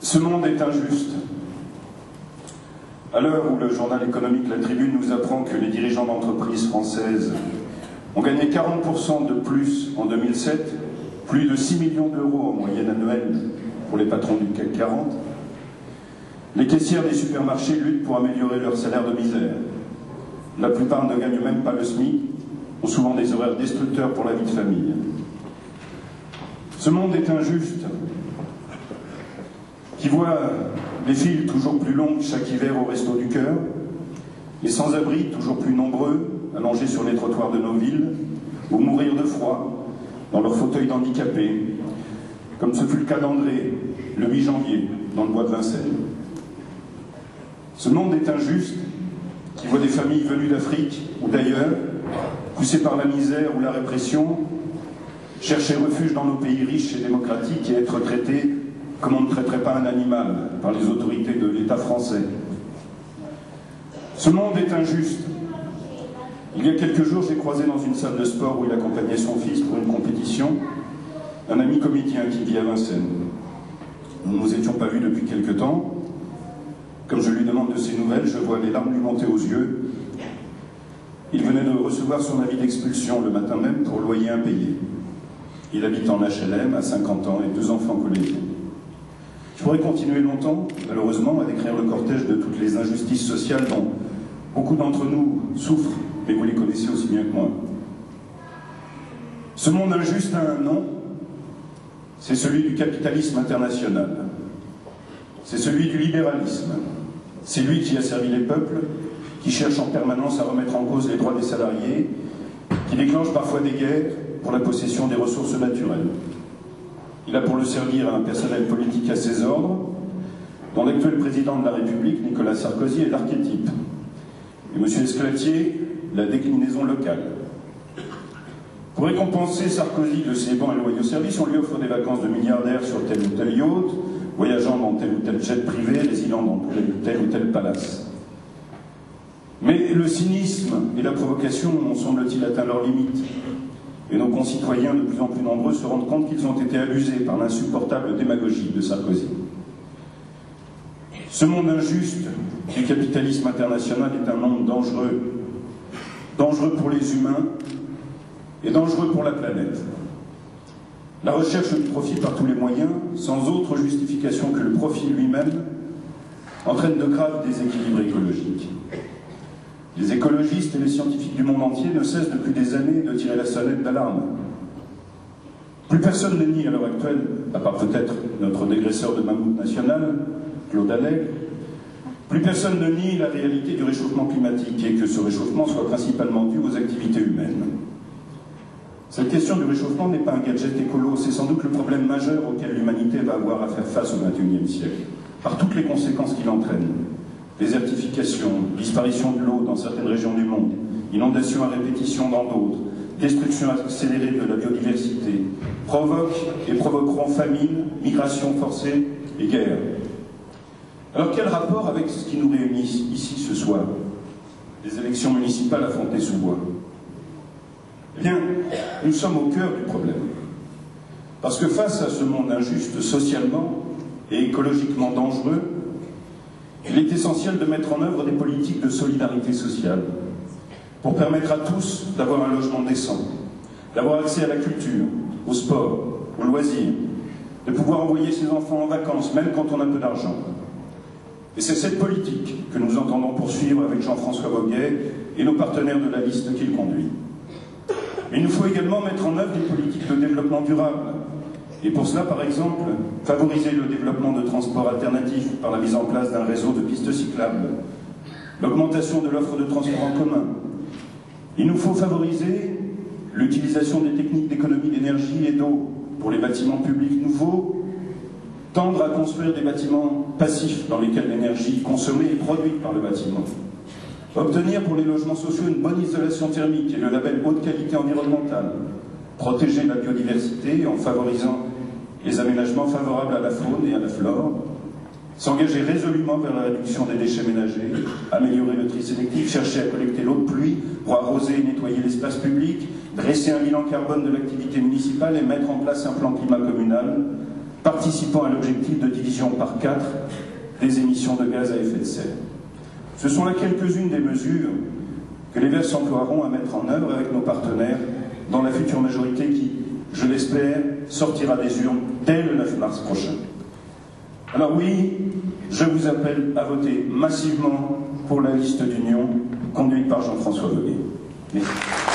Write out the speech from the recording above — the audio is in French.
Ce monde est injuste. À l'heure où le journal économique La Tribune nous apprend que les dirigeants d'entreprises françaises ont gagné 40% de plus en 2007, plus de 6 millions d'euros en moyenne annuelle pour les patrons du CAC 40, les caissières des supermarchés luttent pour améliorer leur salaire de misère. La plupart ne gagnent même pas le SMIC, ont souvent des horaires destructeurs pour la vie de famille. Ce monde est injuste, qui voit les files toujours plus longues chaque hiver au Resto du Cœur, les sans-abri toujours plus nombreux, allongés sur les trottoirs de nos villes, ou mourir de froid dans leur fauteuil d'handicapé, comme ce fut le cas d'André, le 8 janvier, dans le bois de Vincennes. Ce monde est injuste, qui voit des familles venues d'Afrique ou d'ailleurs, poussées par la misère ou la répression, chercher refuge dans nos pays riches et démocratiques et être traités comme on ne traiterait pas un animal par les autorités de l'État français. Ce monde est injuste. Il y a quelques jours, j'ai croisé dans une salle de sport où il accompagnait son fils pour une compétition un ami comédien qui vit à Vincennes. Nous ne nous étions pas vus depuis quelque temps. Comme je lui demande de ses nouvelles, je vois les larmes lui monter aux yeux. Il venait de recevoir son avis d'expulsion le matin même pour loyer impayé. Il habite en HLM, à 50 ans, et 2 enfants collégiens. Je pourrais continuer longtemps, malheureusement, à décrire le cortège de toutes les injustices sociales dont beaucoup d'entre nous souffrent, mais vous les connaissez aussi bien que moi. Ce monde injuste a un nom, c'est celui du capitalisme international. C'est celui du libéralisme. C'est lui qui a servi les peuples, qui cherche en permanence à remettre en cause les droits des salariés, qui déclenche parfois des guerres pour la possession des ressources naturelles. Il a pour le servir un personnel politique à ses ordres, dont l'actuel président de la République, Nicolas Sarkozy, est l'archétype. Et M. Esclatier, la déclinaison locale. Pour récompenser Sarkozy de ses bons et loyaux services, on lui offre des vacances de milliardaire sur tel ou tel yacht, voyageant dans tel ou tel jet privé, résidant dans tel ou tel palace. Mais le cynisme et la provocation ont, semble-t-il, atteint leurs limites. Et nos concitoyens, de plus en plus nombreux, se rendent compte qu'ils ont été abusés par l'insupportable démagogie de Sarkozy. Ce monde injuste du capitalisme international est un monde dangereux. Dangereux pour les humains et dangereux pour la planète. La recherche du profit par tous les moyens, sans autre justification que le profit lui-même, entraîne de graves déséquilibres écologiques. Les écologistes et les scientifiques du monde entier ne cessent depuis des années de tirer la sonnette d'alarme. Plus personne ne nie à l'heure actuelle, à part peut-être notre dégraisseur de mammouth national, Claude Allègre, plus personne ne nie la réalité du réchauffement climatique et que ce réchauffement soit principalement dû aux activités humaines. Cette question du réchauffement n'est pas un gadget écolo, c'est sans doute le problème majeur auquel l'humanité va avoir à faire face au XXIe siècle, par toutes les conséquences qu'il entraîne. Désertification, disparition de l'eau dans certaines régions du monde, inondations à répétition dans d'autres, destruction accélérée de la biodiversité, provoquent et provoqueront famine, migration forcée et guerre. Alors quel rapport avec ce qui nous réunit ici ce soir, les élections municipales à Fontenay-sous-Bois? Eh bien, nous sommes au cœur du problème. Parce que face à ce monde injuste socialement et écologiquement dangereux, il est essentiel de mettre en œuvre des politiques de solidarité sociale pour permettre à tous d'avoir un logement décent, d'avoir accès à la culture, au sport, aux loisirs, de pouvoir envoyer ses enfants en vacances, même quand on a peu d'argent. Et c'est cette politique que nous entendons poursuivre avec Jean-François Voguet et nos partenaires de la liste qu'il conduit. Mais il nous faut également mettre en œuvre des politiques de développement durable. Et pour cela, par exemple, favoriser le développement de transports alternatifs par la mise en place d'un réseau de pistes cyclables, l'augmentation de l'offre de transport en commun. Il nous faut favoriser l'utilisation des techniques d'économie d'énergie et d'eau pour les bâtiments publics nouveaux, tendre à construire des bâtiments passifs dans lesquels l'énergie consommée est produite par le bâtiment. Obtenir pour les logements sociaux une bonne isolation thermique et le label haute qualité environnementale. Protéger la biodiversité en favorisant les aménagements favorables à la faune et à la flore. S'engager résolument vers la réduction des déchets ménagers. Améliorer le tri sélectif. Chercher à collecter l'eau de pluie pour arroser et nettoyer l'espace public. Dresser un bilan carbone de l'activité municipale et mettre en place un plan climat communal. participant à l'objectif de division par 4 des émissions de gaz à effet de serre. Ce sont là quelques-unes des mesures que les Verts s'emploieront à mettre en œuvre avec nos partenaires dans la future majorité qui, je l'espère, sortira des urnes dès le 9 mars prochain. Alors oui, je vous appelle à voter massivement pour la liste d'union conduite par Jean-François Weugué. Merci.